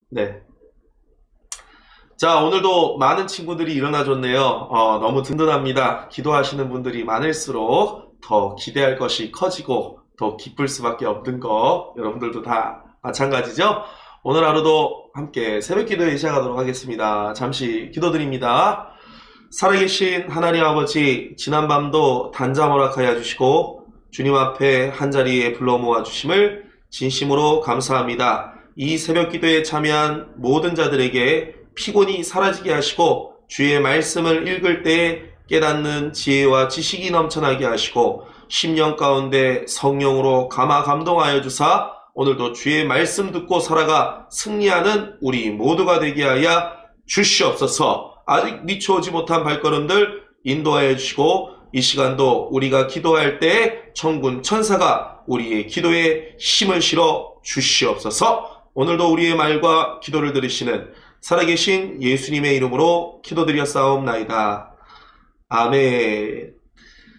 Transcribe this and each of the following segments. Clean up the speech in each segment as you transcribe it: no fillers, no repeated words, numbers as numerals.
네. 자, 오늘도 많은 친구들이 일어나줬네요. 너무 든든합니다. 기도하시는 분들이 많을수록 더 기대할 것이 커지고 더 기쁠 수밖에 없는 거 여러분들도 다 마찬가지죠? 오늘 하루도 함께 새벽 기도에 시작하도록 하겠습니다. 잠시 기도드립니다. 살아계신 하나님 아버지, 지난밤도 단잠 허락하여 주시고 주님 앞에 한자리에 불러 모아 주심을 진심으로 감사합니다. 이 새벽 기도에 참여한 모든 자들에게 피곤이 사라지게 하시고 주의 말씀을 읽을 때에 깨닫는 지혜와 지식이 넘쳐나게 하시고 심령 가운데 성령으로 감화 감동하여 주사 오늘도 주의 말씀 듣고 살아가 승리하는 우리 모두가 되게 하여 주시옵소서. 아직 미쳐오지 못한 발걸음들 인도하여 주시고 이 시간도 우리가 기도할 때 천군 천사가 우리의 기도에 힘을 실어 주시옵소서. 오늘도 우리의 말과 기도를 들으시는 살아계신 예수님의 이름으로 기도드렸사옵나이다. 아멘.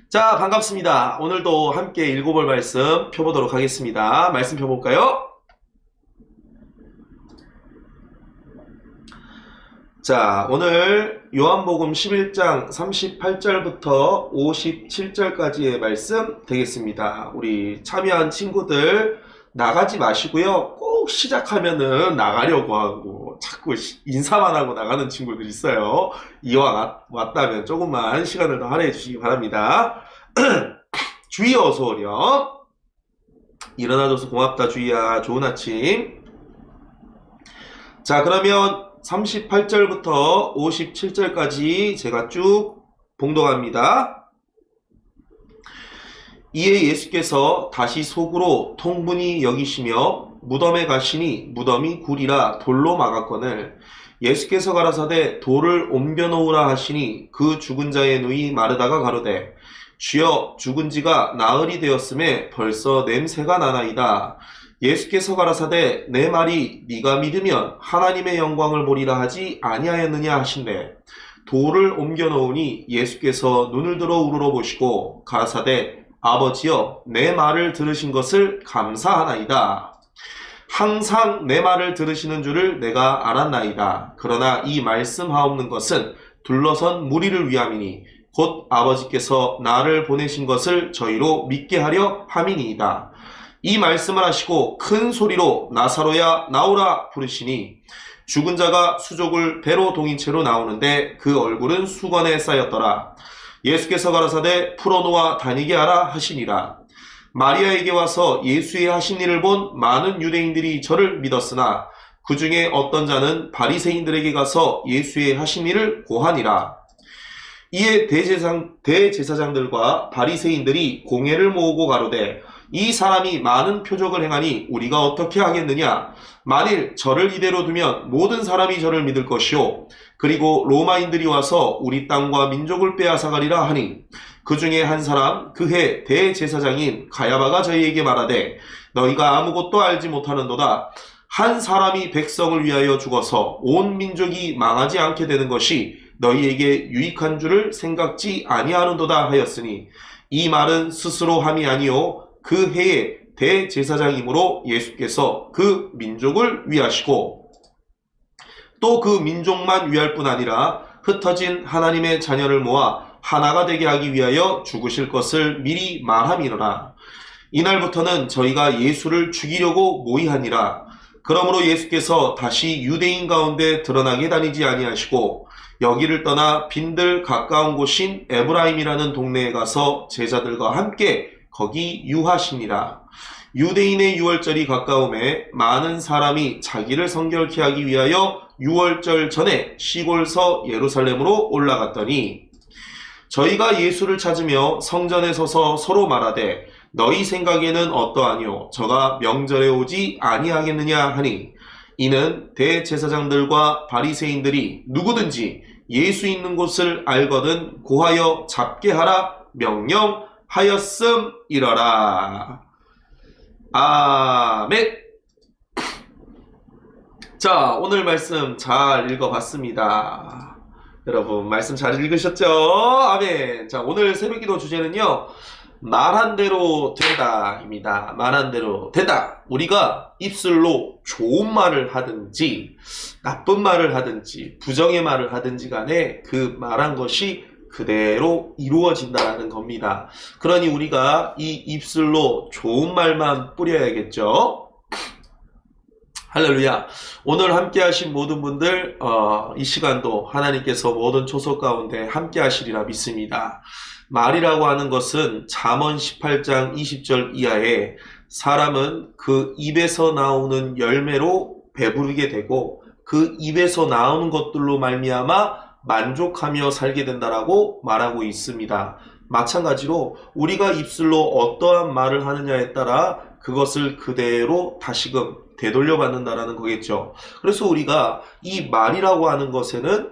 자, 반갑습니다. 오늘도 함께 읽어볼 말씀 펴보도록 하겠습니다. 말씀 펴볼까요? 자, 오늘 요한복음 11장 38절부터 57절까지의 말씀 되겠습니다. 우리 참여한 친구들 나가지 마시고요. 꼭 시작하면은 나가려고 하고 자꾸 인사만 하고 나가는 친구들 있어요. 이왕 왔다면 조금만 시간을 더 할애해 주시기 바랍니다. 주희야 어서 오렴. 일어나줘서 고맙다 주희야. 좋은 아침. 자, 그러면 38절부터 57절까지 제가 쭉 봉독합니다. 이에 예수께서 다시 속으로 통분히 여기시며 무덤에 가시니 무덤이 굴이라 돌로 막았거늘 예수께서 가라사대 돌을 옮겨 놓으라 하시니 그 죽은 자의 누이 마르다가 가로되 주여 죽은 지가 나흘이 되었음에 벌써 냄새가 나나이다. 예수께서 가라사대 내 말이 네가 믿으면 하나님의 영광을 보리라 하지 아니하였느냐 하신대 돌을 옮겨 놓으니 예수께서 눈을 들어 우러러 보시고 가라사대 아버지여 내 말을 들으신 것을 감사하나이다. 항상 내 말을 들으시는 줄을 내가 알았나이다. 그러나 이 말씀하옵는 것은 둘러선 무리를 위함이니 곧 아버지께서 나를 보내신 것을 저희로 믿게 하려 함이니이다. 이 말씀을 하시고 큰 소리로 나사로야 나오라 부르시니 죽은 자가 수족을 배로 동인 채로 나오는데 그 얼굴은 수건에 쌓였더라. 예수께서 가라사대 풀어놓아 다니게 하라 하시니라. 마리아에게 와서 예수의 하신 일을 본 많은 유대인들이 저를 믿었으나 그 중에 어떤 자는 바리새인들에게 가서 예수의 하신 일을 고하니라. 이에 대제사장들과 바리새인들이 공회를 모으고 가로되 이 사람이 많은 표적을 행하니 우리가 어떻게 하겠느냐? 만일 저를 이대로 두면 모든 사람이 저를 믿을 것이요 그리고 로마인들이 와서 우리 땅과 민족을 빼앗아가리라 하니 그 중에 한 사람 그해 대제사장인 가야바가 저희에게 말하되 너희가 아무것도 알지 못하는도다. 한 사람이 백성을 위하여 죽어서 온 민족이 망하지 않게 되는 것이 너희에게 유익한 줄을 생각지 아니하는도다 하였으니 이 말은 스스로 함이 아니요 그 해에 대제사장이므로 예수께서 그 민족을 위하시고 또 그 민족만 위할 뿐 아니라 흩어진 하나님의 자녀를 모아 하나가 되게 하기 위하여 죽으실 것을 미리 말함이로라. 이날부터는 저희가 예수를 죽이려고 모의하니라. 그러므로 예수께서 다시 유대인 가운데 드러나게 다니지 아니하시고 여기를 떠나 빈들 가까운 곳인 에브라임이라는 동네에 가서 제자들과 함께 거기 유하시니라. 유대인의 유월절이 가까움에 많은 사람이 자기를 성결케 하기 위하여 유월절 전에 시골서 예루살렘으로 올라갔더니 저희가 예수를 찾으며 성전에 서서 서로 말하되 너희 생각에는 어떠하뇨? 저가 명절에 오지 아니하겠느냐 하니 이는 대제사장들과 바리새인들이 누구든지 예수 있는 곳을 알거든 고하여 잡게 하라 명령하였음이러라. 아멘. 자, 오늘 말씀 잘 읽어봤습니다. 여러분 말씀 잘 읽으셨죠? 아멘. 자, 오늘 새벽기도 주제는요 말한 대로 된다입니다. 말한 대로 된다. 우리가 입술로 좋은 말을 하든지 나쁜 말을 하든지 부정의 말을 하든지 간에 그 말한 것이 그대로 이루어진다는 겁니다. 그러니 우리가 이 입술로 좋은 말만 뿌려야겠죠. 할렐루야. 오늘 함께 하신 모든 분들 이 시간도 하나님께서 모든 초소 가운데 함께 하시리라 믿습니다. 말이라고 하는 것은 잠언 18장 20절 이하에 사람은 그 입에서 나오는 열매로 배부르게 되고 그 입에서 나오는 것들로 말미암아 만족하며 살게 된다라고 말하고 있습니다. 마찬가지로 우리가 입술로 어떠한 말을 하느냐에 따라 그것을 그대로 다시금 되돌려 받는다라는 거겠죠. 그래서 우리가 이 말이라고 하는 것에는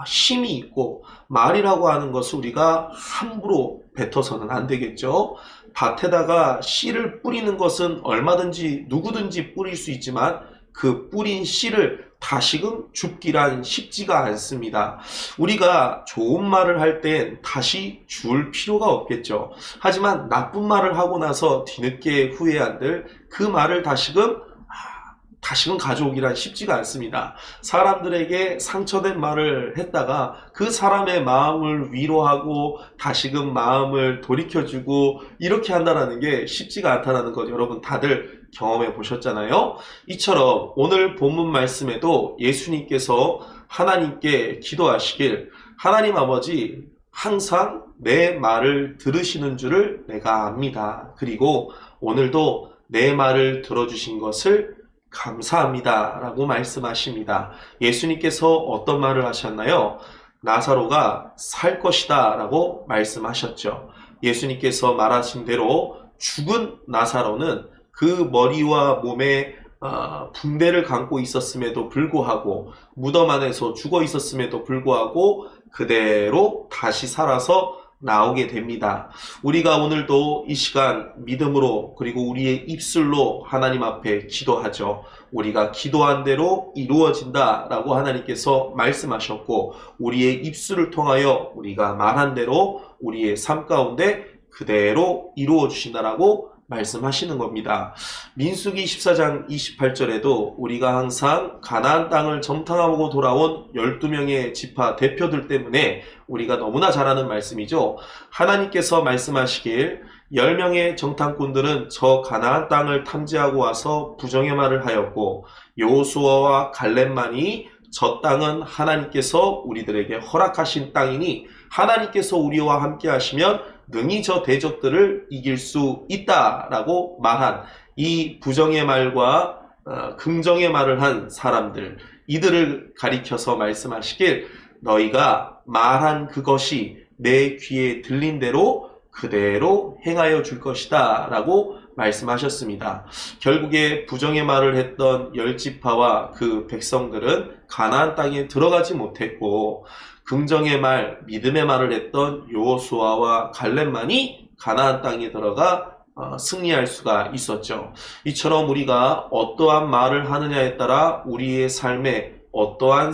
힘이 있고 말이라고 하는 것을 우리가 함부로 뱉어서는 안 되겠죠. 밭에다가 씨를 뿌리는 것은 얼마든지 누구든지 뿌릴 수 있지만 그 뿌린 씨를 다시금 줍기란 쉽지가 않습니다. 우리가 좋은 말을 할 땐 다시 줄 필요가 없겠죠. 하지만 나쁜 말을 하고 나서 뒤늦게 후회한들 그 말을 다시금 가져오기란 쉽지가 않습니다. 사람들에게 상처된 말을 했다가 그 사람의 마음을 위로하고 다시금 마음을 돌이켜주고 이렇게 한다는 게 쉽지가 않다는 것 여러분 다들 경험해 보셨잖아요. 이처럼 오늘 본문 말씀에도 예수님께서 하나님께 기도하시길 하나님 아버지 항상 내 말을 들으시는 줄을 내가 압니다. 그리고 오늘도 내 말을 들어주신 것을 감사합니다 라고 말씀하십니다. 예수님께서 어떤 말을 하셨나요? 나사로가 살 것이다 라고 말씀하셨죠. 예수님께서 말하신 대로 죽은 나사로는 그 머리와 몸에 붕대를 감고 있었음에도 불구하고 무덤 안에서 죽어 있었음에도 불구하고 그대로 다시 살아서 나오게 됩니다. 우리가 오늘도 이 시간 믿음으로 그리고 우리의 입술로 하나님 앞에 기도하죠. 우리가 기도한 대로 이루어진다 라고 하나님께서 말씀하셨고 우리의 입술을 통하여 우리가 말한 대로 우리의 삶 가운데 그대로 이루어 주신다라고 말씀하시는 겁니다. 민수기 14장 28절에도 우리가 항상 가나안 땅을 정탐하고 돌아온 12명의 지파 대표들 때문에 우리가 너무나 잘 아는 말씀이죠. 하나님께서 말씀하시길 10명의 정탐꾼들은 저 가나안 땅을 탐지하고 와서 부정의 말을 하였고 여호수아와 갈렙만이 저 땅은 하나님께서 우리들에게 허락하신 땅이니 하나님께서 우리와 함께 하시면 능히 저 대적들을 이길 수 있다라고 말한 이 부정의 말과 긍정의 말을 한 사람들 이들을 가리켜서 말씀하시길 너희가 말한 그것이 내 귀에 들린 대로 그대로 행하여 줄 것이다 라고 말씀하셨습니다. 결국에 부정의 말을 했던 10지파와 그 백성들은 가나안 땅에 들어가지 못했고 긍정의 말, 믿음의 말을 했던 여호수아와 갈렙만이 가나안 땅에 들어가 승리할 수가 있었죠. 이처럼 우리가 어떠한 말을 하느냐에 따라 우리의 삶에 어떠한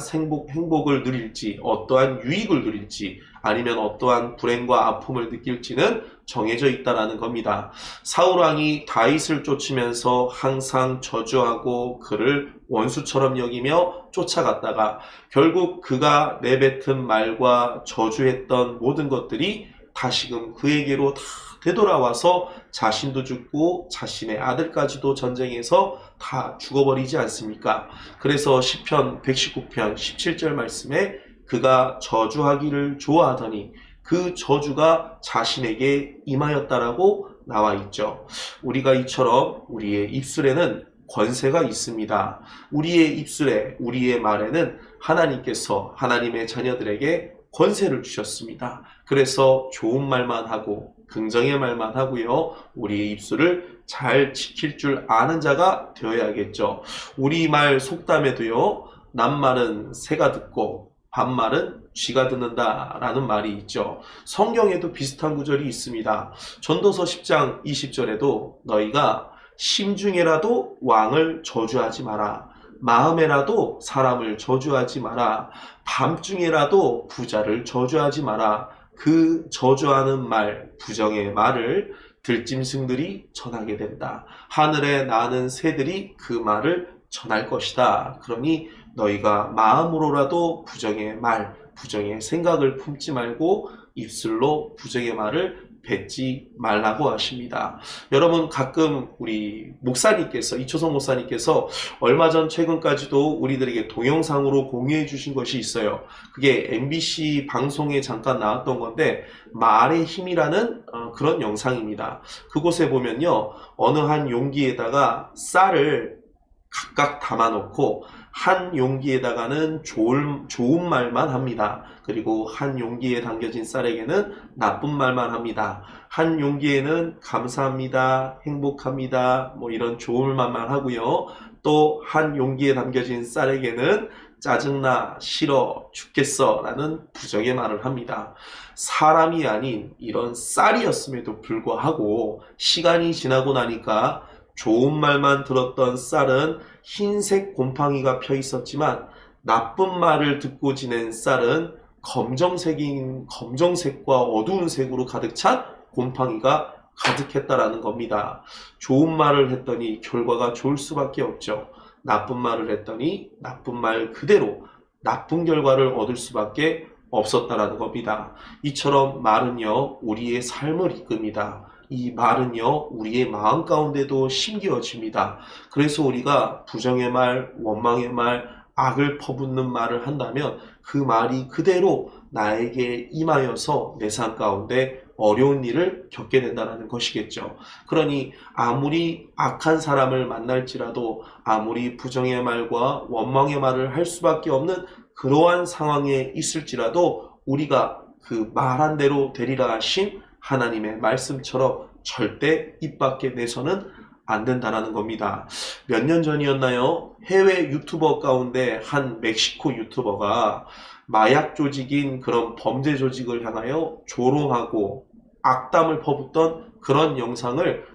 행복을 누릴지, 어떠한 유익을 누릴지, 아니면 어떠한 불행과 아픔을 느낄지는 정해져 있다는 겁니다. 사울왕이 다윗을 쫓으면서 항상 저주하고 그를 원수처럼 여기며 쫓아갔다가 결국 그가 내뱉은 말과 저주했던 모든 것들이 다시금 그에게로 다 되돌아와서 자신도 죽고 자신의 아들까지도 전쟁에서 다 죽어버리지 않습니까? 그래서 시편 119편 17절 말씀에 그가 저주하기를 좋아하더니 그 저주가 자신에게 임하였다라고 나와 있죠. 우리가 이처럼 우리의 입술에는 권세가 있습니다. 우리의 입술에, 우리의 말에는 하나님께서 하나님의 자녀들에게 권세를 주셨습니다. 그래서 좋은 말만 하고 긍정의 말만 하고요. 우리의 입술을 잘 지킬 줄 아는 자가 되어야겠죠. 우리 말 속담에도요. 남말은 새가 듣고 반말은 쥐가 듣는다 라는 말이 있죠. 성경에도 비슷한 구절이 있습니다. 전도서 10장 20절에도 너희가 심중에라도 왕을 저주하지 마라. 마음에라도 사람을 저주하지 마라. 밤중에라도 부자를 저주하지 마라. 그 저주하는 말, 부정의 말을 들짐승들이 전하게 된다. 하늘에 나는 새들이 그 말을 전할 것이다. 그러니 너희가 마음으로라도 부정의 말, 부정의 생각을 품지 말고 입술로 부정의 말을 뱉지 말라고 하십니다. 여러분, 가끔 우리 목사님께서, 이초성 목사님께서 얼마 전 최근까지도 우리들에게 동영상으로 공유해 주신 것이 있어요. 그게 MBC 방송에 잠깐 나왔던 건데, 말의 힘이라는 그런 영상입니다. 그곳에 보면요, 어느 한 용기에다가 쌀을 각각 담아놓고 한 용기에다가는 좋은 말만 합니다. 그리고 한 용기에 담겨진 쌀에게는 나쁜 말만 합니다. 한 용기에는 감사합니다, 행복합니다, 뭐 이런 좋은 말만 하고요. 또 한 용기에 담겨진 쌀에게는 짜증나, 싫어, 죽겠어 라는 부정의 말을 합니다. 사람이 아닌 이런 쌀이었음에도 불구하고 시간이 지나고 나니까 좋은 말만 들었던 쌀은 흰색 곰팡이가 펴 있었지만 나쁜 말을 듣고 지낸 쌀은 검정색과 어두운 색으로 가득 찬 곰팡이가 가득했다라는 겁니다. 좋은 말을 했더니 결과가 좋을 수밖에 없죠. 나쁜 말을 했더니 나쁜 말 그대로 나쁜 결과를 얻을 수밖에 없었다라는 겁니다. 이처럼 말은요, 우리의 삶을 이끕니다. 이 말은요, 우리의 마음 가운데도 심겨집니다. 그래서 우리가 부정의 말, 원망의 말, 악을 퍼붓는 말을 한다면 그 말이 그대로 나에게 임하여서 내 삶 가운데 어려운 일을 겪게 된다는 것이겠죠. 그러니 아무리 악한 사람을 만날지라도, 아무리 부정의 말과 원망의 말을 할 수밖에 없는 그러한 상황에 있을지라도 우리가 그 말한 대로 되리라 하신 하나님의 말씀처럼 절대 입 밖에 내서는 안 된다는 겁니다. 몇 년 전이었나요? 해외 유튜버 가운데 한 멕시코 유튜버가 마약 조직인 그런 범죄 조직을 향하여 조롱하고 악담을 퍼붓던 그런 영상을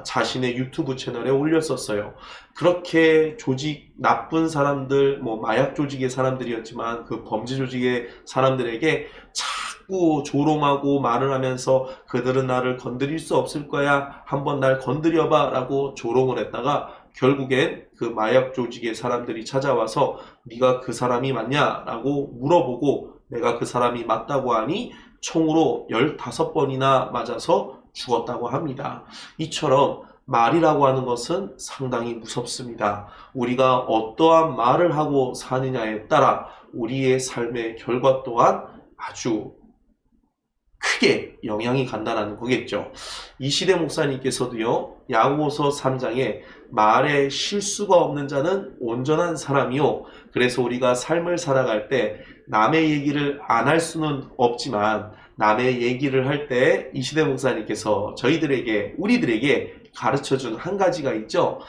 자신의 유튜브 채널에 올렸었어요. 그렇게 나쁜 사람들, 마약 조직의 사람들이었지만 그 범죄 조직의 사람들에게 자꾸 조롱하고 말을 하면서 그들은 나를 건드릴 수 없을 거야, 한번 날 건드려봐 라고 조롱을 했다가 결국엔 그 마약 조직의 사람들이 찾아와서 네가 그 사람이 맞냐 라고 물어보고 내가 그 사람이 맞다고 하니 총으로 15번이나 맞아서 죽었다고 합니다. 이처럼 말이라고 하는 것은 상당히 무섭습니다. 우리가 어떠한 말을 하고 사느냐에 따라 우리의 삶의 결과 또한 아주 크게 영향이 간다는 거겠죠. 이시대 목사님께서도요, 야고보서 3장에 말에 실수가 없는 자는 온전한 사람이요. 그래서 우리가 삶을 살아갈 때 남의 얘기를 안 할 수는 없지만 남의 얘기를 할 때 이시대 목사님께서 우리들에게 가르쳐준 한 가지가 있죠.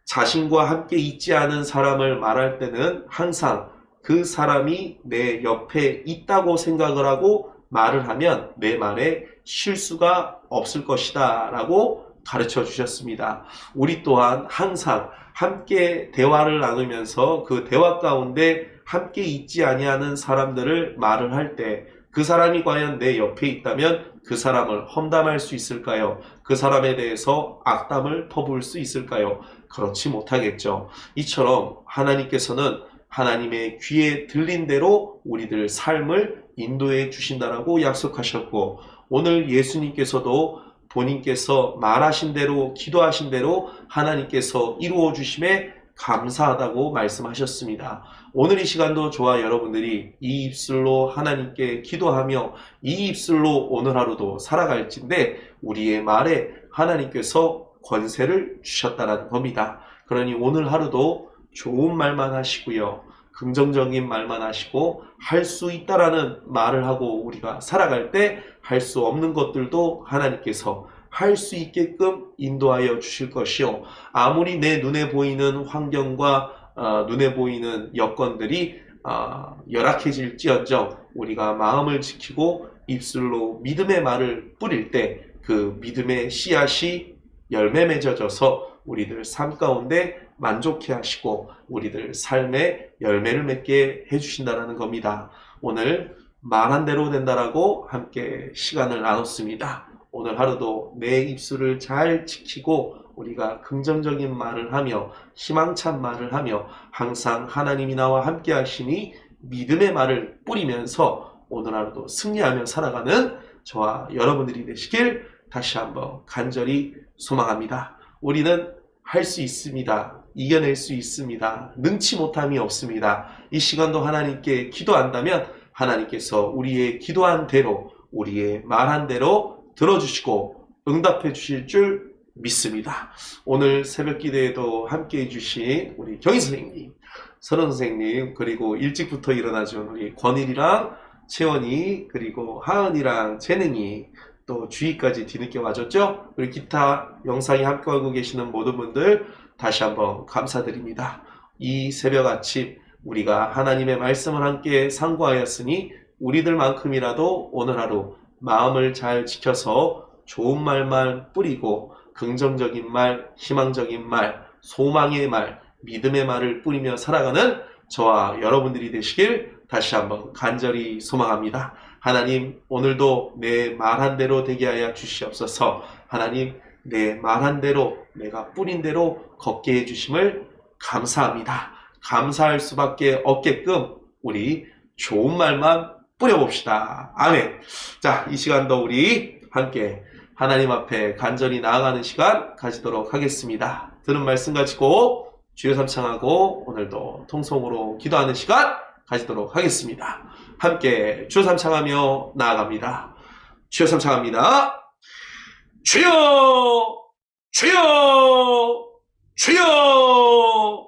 자신과 함께 있지 않은 사람을 말할 때는 항상 그 사람이 내 옆에 있다고 생각을 하고 말을 하면 내 말에 실수가 없을 것이다 라고 가르쳐 주셨습니다. 우리 또한 항상 함께 대화를 나누면서 그 대화 가운데 함께 있지 아니하는 사람들을 말을 할 때 그 사람이 과연 내 옆에 있다면 그 사람을 험담할 수 있을까요? 그 사람에 대해서 악담을 퍼부을 수 있을까요? 그렇지 못하겠죠. 이처럼 하나님께서는 하나님의 귀에 들린 대로 우리들 삶을 인도해 주신다라고 약속하셨고, 오늘 예수님께서도 본인께서 말하신 대로, 기도하신 대로 하나님께서 이루어 주심에 감사하다고 말씀하셨습니다. 오늘 이 시간도 저와 여러분들이 이 입술로 하나님께 기도하며 이 입술로 오늘 하루도 살아갈진데 우리의 말에 하나님께서 권세를 주셨다는 겁니다. 그러니 오늘 하루도 좋은 말만 하시고요, 긍정적인 말만 하시고 할 수 있다라는 말을 하고 우리가 살아갈 때 할 수 없는 것들도 하나님께서 할 수 있게끔 인도하여 주실 것이요, 아무리 내 눈에 보이는 환경과 눈에 보이는 여건들이 열악해질지언정 우리가 마음을 지키고 입술로 믿음의 말을 뿌릴 때 그 믿음의 씨앗이 열매 맺어져서 우리들 삶 가운데 만족해 하시고 우리들 삶에 열매를 맺게 해주신다는 겁니다. 오늘 말한 대로 된다라고 함께 시간을 나눴습니다. 오늘 하루도 내 입술을 잘 지키고 우리가 긍정적인 말을 하며 희망찬 말을 하며 항상 하나님이 나와 함께 하시니 믿음의 말을 뿌리면서 오늘 하루도 승리하며 살아가는 저와 여러분들이 되시길 다시 한번 간절히 소망합니다. 우리는 할 수 있습니다. 이겨낼 수 있습니다. 능치 못함이 없습니다. 이 시간도 하나님께 기도한다면 하나님께서 우리의 기도한 대로 우리의 말한 대로 들어주시고 응답해 주실 줄 믿습니다. 오늘 새벽 기도에도 함께 해주신 우리 경희 선생님, 설원 선생님, 그리고 일찍부터 일어나준 우리 권일이랑 채원이, 그리고 하은이랑 재능이, 또 주희까지 뒤늦게 와줬죠? 그리고 기타 영상에 함께하고 계시는 모든 분들 다시 한번 감사드립니다. 이 새벽 아침 우리가 하나님의 말씀을 함께 상고하였으니 우리들만큼이라도 오늘 하루 마음을 잘 지켜서 좋은 말만 뿌리고 긍정적인 말, 희망적인 말, 소망의 말, 믿음의 말을 뿌리며 살아가는 저와 여러분들이 되시길 다시 한번 간절히 소망합니다. 하나님, 오늘도 내 말한 대로 되게 하여 주시옵소서. 하나님, 내 말한 대로, 내가 뿌린 대로 걷게 해주심을 감사합니다. 감사할 수밖에 없게끔 우리 좋은 말만 뿌려봅시다. 아멘. 자, 이 시간도 우리 함께 하나님 앞에 간절히 나아가는 시간 가지도록 하겠습니다. 들은 말씀 가지고 주여 삼창하고 오늘도 통성으로 기도하는 시간 가지도록 하겠습니다. 함께 주여 삼창하며 나아갑니다. 주여 삼창합니다. 주여! 주여! 주여!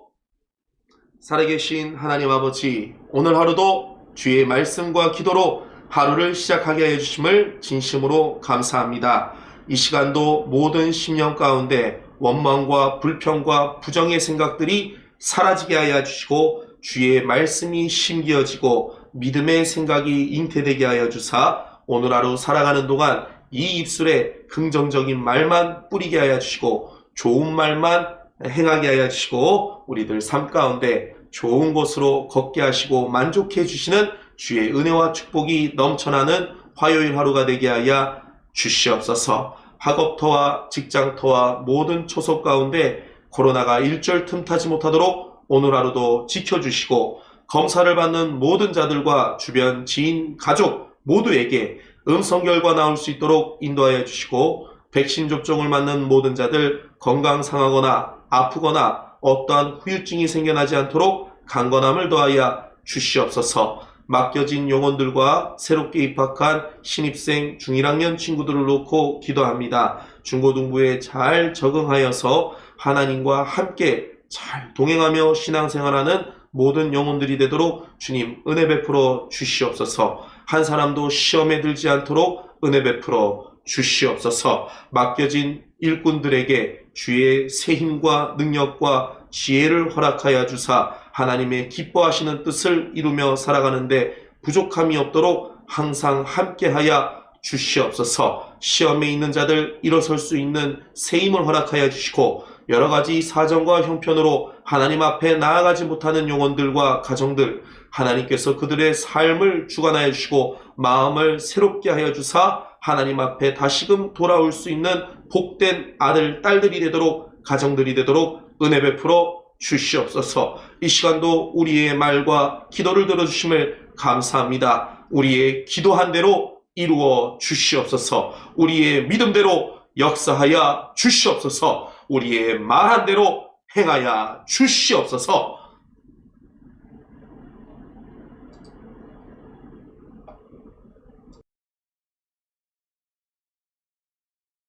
살아계신 하나님 아버지, 오늘 하루도 주의 말씀과 기도로 하루를 시작하게 해주심을 진심으로 감사합니다. 이 시간도 모든 심령 가운데 원망과 불평과 부정의 생각들이 사라지게 하여 주시고 주의 말씀이 심기어지고 믿음의 생각이 잉태되게 하여 주사 오늘 하루 살아가는 동안 이 입술에 긍정적인 말만 뿌리게 하여 주시고 좋은 말만 행하게 하여 주시고 우리들 삶 가운데 좋은 곳으로 걷게 하시고 만족해 주시는 주의 은혜와 축복이 넘쳐나는 화요일 하루가 되게 하여 주시옵소서. 학업터와 직장터와 모든 초속 가운데 코로나가 일절 틈타지 못하도록 오늘 하루도 지켜주시고 검사를 받는 모든 자들과 주변 지인, 가족 모두에게 음성 결과 나올 수 있도록 인도하여 주시고 백신 접종을 맞는 모든 자들 건강 상하거나 아프거나 어떠한 후유증이 생겨나지 않도록 강건함을 더하여 주시옵소서. 맡겨진 영혼들과 새롭게 입학한 신입생 중1학년 친구들을 놓고 기도합니다. 중고등부에 잘 적응하여서 하나님과 함께 잘 동행하며 신앙생활하는 모든 영혼들이 되도록 주님 은혜 베풀어 주시옵소서. 한 사람도 시험에 들지 않도록 은혜 베풀어 주시옵소서. 맡겨진 일꾼들에게 주의 새 힘과 능력과 지혜를 허락하여 주사 하나님의 기뻐하시는 뜻을 이루며 살아가는데 부족함이 없도록 항상 함께하여 주시옵소서. 시험에 있는 자들 일어설 수 있는 새 힘을 허락하여 주시고 여러가지 사정과 형편으로 하나님 앞에 나아가지 못하는 영혼들과 가정들 하나님께서 그들의 삶을 주관하여 주시고 마음을 새롭게 하여 주사 하나님 앞에 다시금 돌아올 수 있는 복된 아들, 딸들이 되도록 가정들이 되도록 은혜 베풀어 주시옵소서. 이 시간도 우리의 말과 기도를 들어주심을 감사합니다. 우리의 기도한 대로 이루어 주시옵소서. 우리의 믿음대로 역사하여 주시옵소서. 우리의 말한 대로 행하여 주시옵소서.